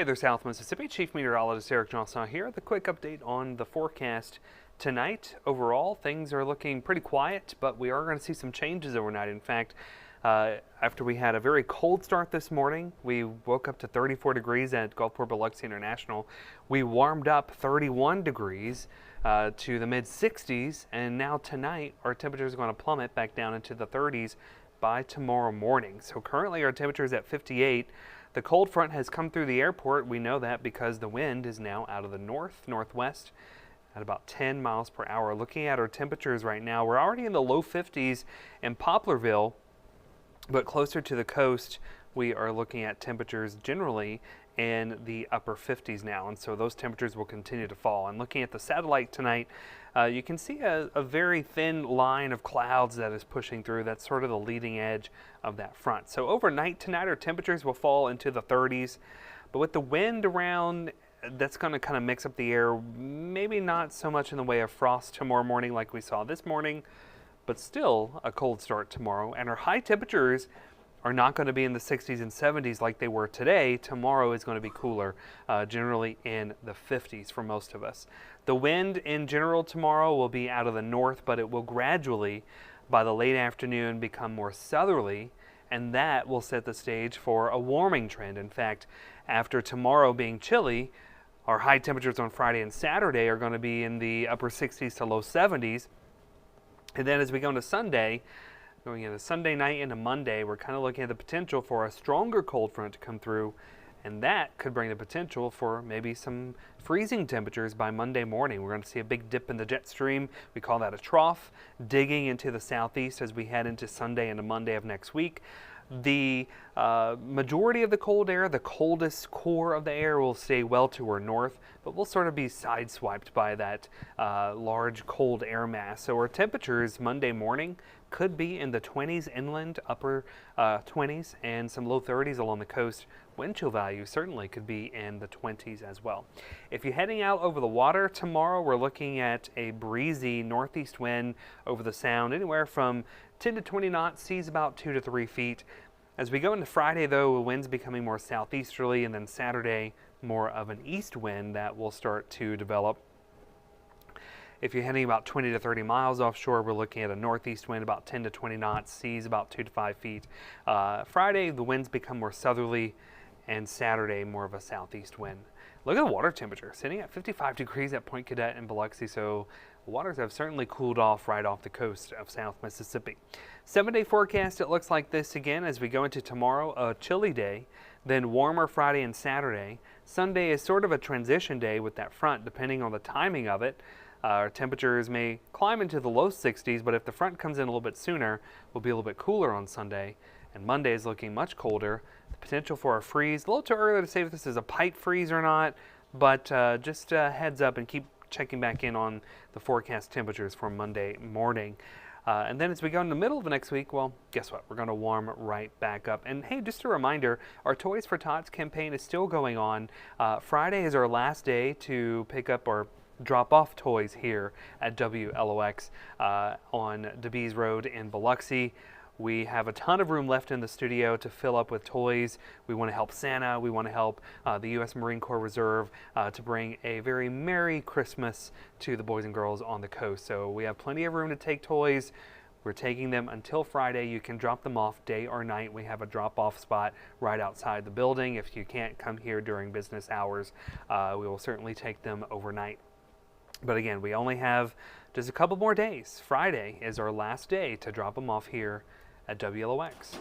Hey there, South Mississippi. Chief Meteorologist Eric Jeansonne here with a quick update on the forecast tonight. Overall, things are looking pretty quiet, but we are going to see some changes overnight. In fact, after we had a very cold start this morning, we woke up to 34 degrees at Gulfport Biloxi International. We warmed up 31 degrees to the mid-60s, and now tonight our temperature is going to plummet back down into the 30s by tomorrow morning. So currently our temperature is at 58. The cold front has come through the airport. We know that because the wind is now out of the northwest at about 10 miles per hour. Looking at our temperatures right now, we're already in the low 50s in Poplarville, but closer to the coast, we are looking at temperatures generally in the upper 50s now, and so those temperatures will continue to fall. And looking at the satellite tonight, you can see a very thin line of clouds that is pushing through. That's sort of the leading edge of that front. So overnight tonight, our temperatures will fall into the 30s, but with the wind around, that's going to kind of mix up the air. Maybe not so much in the way of frost tomorrow morning like we saw this morning, but still a cold start tomorrow. And our high temperatures are not going to be in the 60s and 70s like they were today. Tomorrow is going to be cooler, generally in the 50s for most of us. The wind in general tomorrow will be out of the north, but it will gradually, by the late afternoon, become more southerly, and that will set the stage for a warming trend. In fact, after tomorrow being chilly, our high temperatures on Friday and Saturday are going to be in the upper 60s to low 70s. And then as we go into Sunday, going into Sunday night into Monday, we're kind of looking at the potential for a stronger cold front to come through, and that could bring the potential for maybe some freezing temperatures by Monday morning. We're going to see a big dip in the jet stream. We call that a trough, digging into the southeast as we head into Sunday and Monday of next week. The majority of the cold air, the coldest core of the air, will stay well to our north, but we'll sort of be sideswiped by that large cold air mass. So our temperatures Monday morning could be in the 20s inland, upper 20s, and some low 30s along the coast. Wind chill value certainly could be in the 20s as well. If you're heading out over the water tomorrow, we're looking at a breezy northeast wind over the sound, anywhere from 10 to 20 knots, seas about 2 to 3 feet. As we go into Friday, though, the wind's becoming more southeasterly, and then Saturday, more of an east wind that will start to develop. If you're heading about 20 to 30 miles offshore, we're looking at a northeast wind about 10 to 20 knots, seas about 2 to 5 feet. Friday, the winds become more southerly, and Saturday, more of a southeast wind. Look at the water temperature, sitting at 55 degrees at Point Cadet in Biloxi, so waters have certainly cooled off right off the coast of South Mississippi. 7-day forecast, it looks like this again as we go into tomorrow, a chilly day, then warmer Friday and Saturday. Sunday is sort of a transition day with that front, depending on the timing of it. Our temperatures may climb into the low 60s, but if the front comes in a little bit sooner, we'll be a little bit cooler on Sunday. And Monday is looking much colder. The potential for a freeze, a little too early to say if this is a pipe freeze or not, but just heads up and keep checking back in on the forecast temperatures for Monday morning. And then as we go in the middle of the next week, well, guess what? We're going to warm right back up. And hey, just a reminder, our Toys for Tots campaign is still going on. Friday is our last day to pick up or drop off toys here at WLOX on DeBees Road in Biloxi. We have a ton of room left in the studio to fill up with toys. We want to help Santa. We want to help the U.S. Marine Corps Reserve to bring a very Merry Christmas to the boys and girls on the coast. So we have plenty of room to take toys. We're taking them until Friday. You can drop them off day or night. We have a drop-off spot right outside the building. If you can't come here during business hours, we will certainly take them overnight. But again, we only have just a couple more days. Friday is our last day to drop them off here at WLOX.